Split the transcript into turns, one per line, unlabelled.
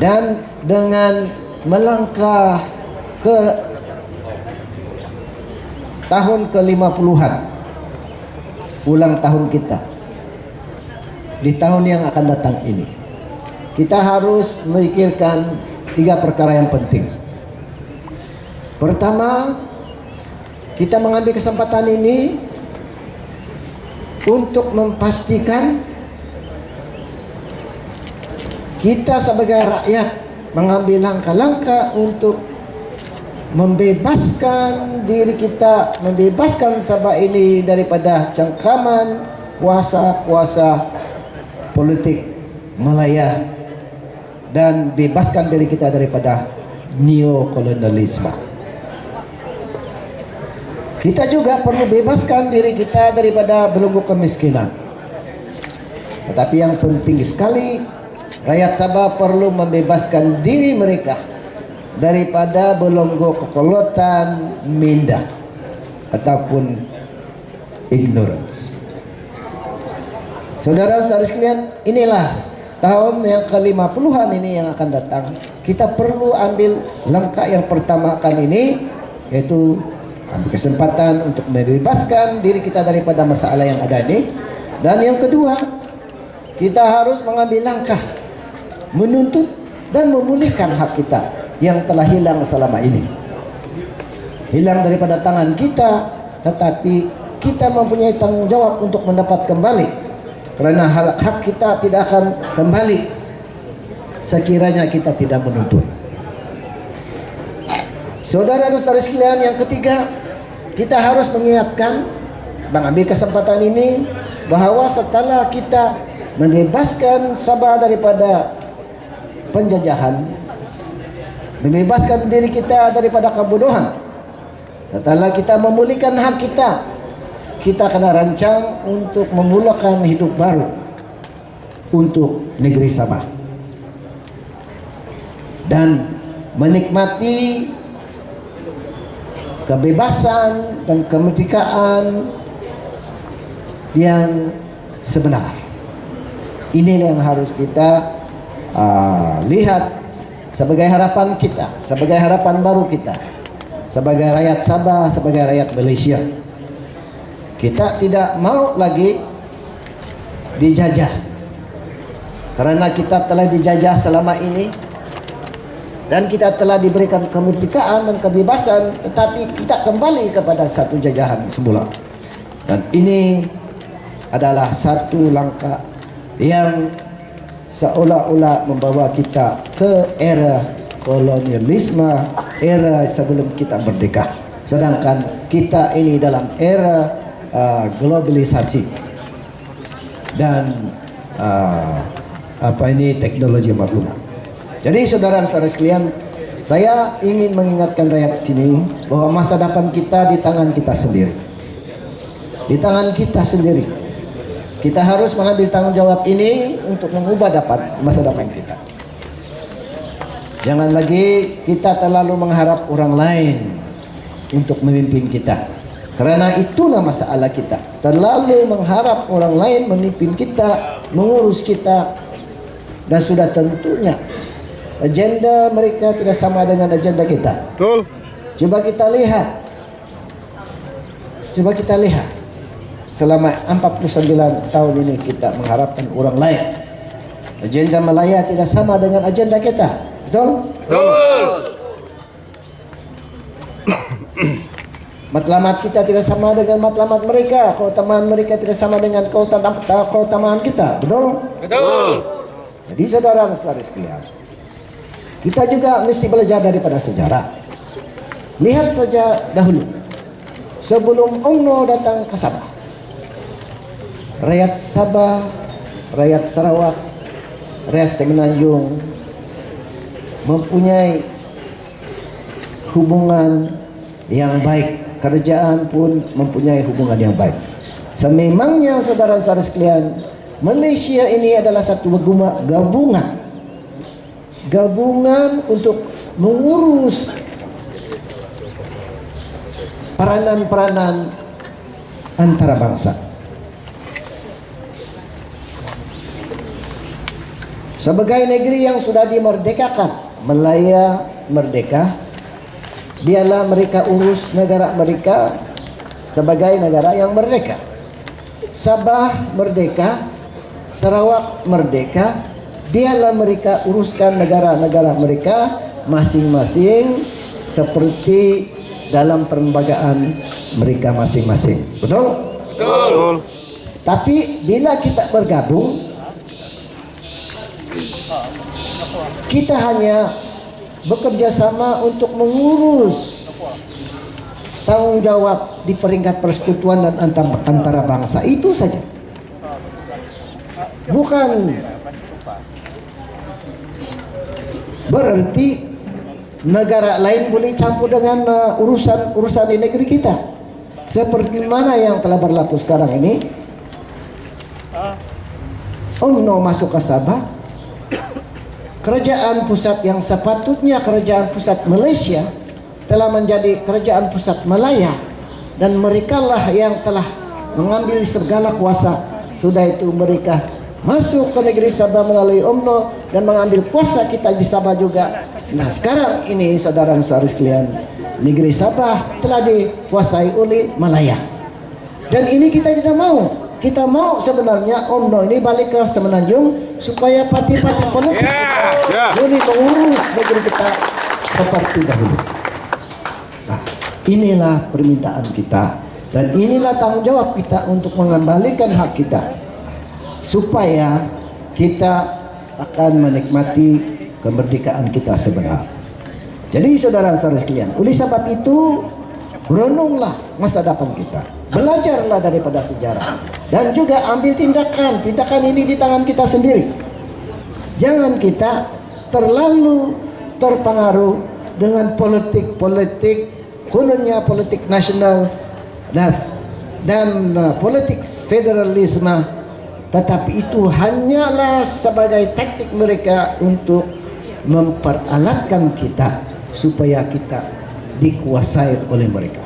Dan dengan melangkah ke tahun ke-50-an, ulang tahun kita di tahun yang akan datang ini, kita harus memikirkan 3 perkara yang penting. Pertama, kita mengambil kesempatan ini untuk memastikan kita sebagai rakyat mengambil langkah-langkah untuk membebaskan diri kita, membebaskan Sabah ini daripada cengkraman kuasa-kuasa politik Malaya, dan bebaskan diri kita daripada neokolonialisme. Kita juga perlu bebaskan diri kita daripada belenggu kemiskinan. Tetapi yang penting sekali, rakyat Sabah perlu membebaskan diri mereka daripada belenggu kekolotan minda ataupun ignorance. Saudara-saudara sekalian, inilah tahun yang ke-50-an ini yang akan datang. Kita perlu ambil langkah yang pertama kali ini, yaitu ambil kesempatan untuk membebaskan diri kita daripada masalah yang ada ini. Dan yang kedua, kita harus mengambil langkah menuntut dan memulihkan hak kita yang telah hilang selama ini. Hilang daripada tangan kita, tetapi kita mempunyai tanggung jawab untuk mendapat kembali. Kerana hak kita tidak akan kembali sekiranya kita tidak menuntut. Saudara-saudara sekalian, yang ketiga, kita harus mengingatkan, mengambil kesempatan ini, bahawa setelah kita membebaskan Sabah daripada penjajahan, membebaskan diri kita daripada kebodohan, setelah kita memulihkan hak kita akan rancang untuk memulakan hidup baru untuk negeri Sabah dan menikmati kebebasan dan kemerdekaan yang sebenar. Inilah yang harus kita lihat sebagai harapan kita, sebagai harapan baru kita, sebagai rakyat Sabah, sebagai rakyat Malaysia. Kita tidak mau lagi dijajah, karena kita telah dijajah selama ini dan kita telah diberikan kemerdekaan dan kebebasan, tetapi kita kembali kepada satu jajahan semula. Dan ini adalah satu langkah yang seolah-olah membawa kita ke era kolonialisme, era sebelum kita merdeka. Sedangkan kita ini dalam era globalisasi dan teknologi maklumat. Jadi saudara-saudara sekalian, saya ingin mengingatkan rakyat ini bahwa masa depan kita di tangan kita sendiri. Di tangan kita sendiri. Kita harus mengambil tanggung jawab ini untuk mengubah masa depan kita. Jangan lagi kita terlalu mengharap orang lain untuk memimpin kita. Karena itulah masalah kita. Terlalu mengharap orang lain memimpin kita, mengurus kita. Dan sudah tentunya agenda mereka tidak sama dengan agenda kita.
Betul.
Coba kita lihat. Selama 49 tahun ini kita mengharapkan orang lain. Agenda Malaya tidak sama dengan agenda kita. Betul?
Betul.
Matlamat kita tidak sama dengan matlamat mereka. Keutamaan mereka tidak sama dengan keutamaan kita. Betul?
Betul.
Jadi saudara-saudara sekalian, kita juga mesti belajar daripada sejarah. Lihat saja dahulu, sebelum UMNO datang ke Sabah, rakyat Sabah, rakyat Sarawak, rakyat Semenanjung mempunyai hubungan yang baik. Kerajaan pun mempunyai hubungan yang baik. Sememangnya saudara-saudara sekalian, Malaysia ini adalah satu gabungan untuk mengurus peranan-peranan antara bangsa. sebagai negeri yang sudah dimerdekakan, Malaya merdeka, biarlah mereka urus negara mereka sebagai negara yang merdeka. Sabah merdeka, Sarawak merdeka, biarlah mereka uruskan negara-negara mereka masing-masing seperti dalam perlembagaan mereka masing-masing. Betul?
Betul.
Tapi bila kita bergabung, kita hanya bekerja sama untuk mengurus tanggung jawab di peringkat persekutuan dan antara bangsa, itu saja. Bukan berarti negara lain boleh campur dengan urusan di negeri kita. Seperti mana yang telah berlaku sekarang ini. UMNO masuk ke Sabah, kerajaan pusat yang sepatutnya kerajaan pusat Malaysia telah menjadi kerajaan pusat Malaya, dan merekalah yang telah mengambil segala kuasa. Sudah itu mereka masuk ke negeri Sabah melalui UMNO dan mengambil kuasa kita di Sabah juga. Nah sekarang ini saudara-saudara sekalian, negeri Sabah telah dikuasai oleh Malaya, dan ini kita tidak mau. Kita mau sebenarnya UMNO ini balik ke Semenanjung supaya parti-parti politik boleh mengurus negeri kita seperti dahulu. Nah, inilah permintaan kita dan inilah tanggung jawab kita untuk mengembalikan hak kita supaya kita akan menikmati kemerdekaan kita sebenarnya. Jadi saudara-saudara sekalian, oleh sebab itu renunglah masa depan kita, belajarlah daripada sejarah, dan juga ambil tindakan ini di tangan kita sendiri. Jangan kita terlalu terpengaruh dengan politik kononnya politik nasional dan politik federalisme, tetapi itu hanyalah sebagai taktik mereka untuk memperalatkan kita supaya kita dikuasai oleh mereka.